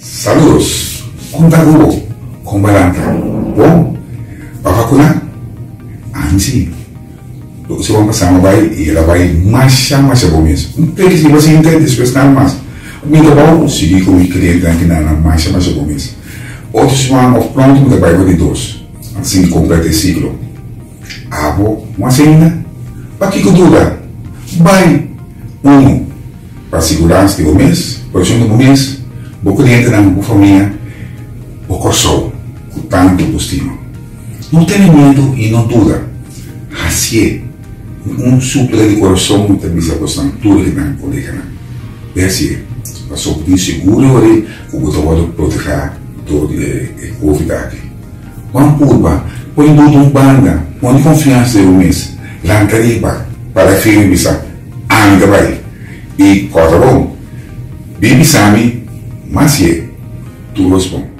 Saludos, contago con balanta. Bom, a vacuna, anzi, lo se vamos a vai e ela vai mais bom mesmo. Não tem que se você entende depois não mais. Me dá bom, seguir com o cliente aqui na mais bom mesmo. Outros chamam of pronto, mas vai de dois. Assim completa o ciclo. Abo, uma cena, para que dura? Vai para segurança do mês, por exemplo, do mês, o cliente na família, o corso, o tanto possível. Não tem medo e não dura. Assim é. Supla de coração, muitas vezes a questão tudo que não pode ganhar. É assim. Passou por isso seguro, e o botão pode proteger todo o Covid aqui. Uma curva, põe tudo banda, põe confiança no mês, lancariba, para firme, bisa, anda vai. E corta bom. Bibi Sami, mas é, tu responde.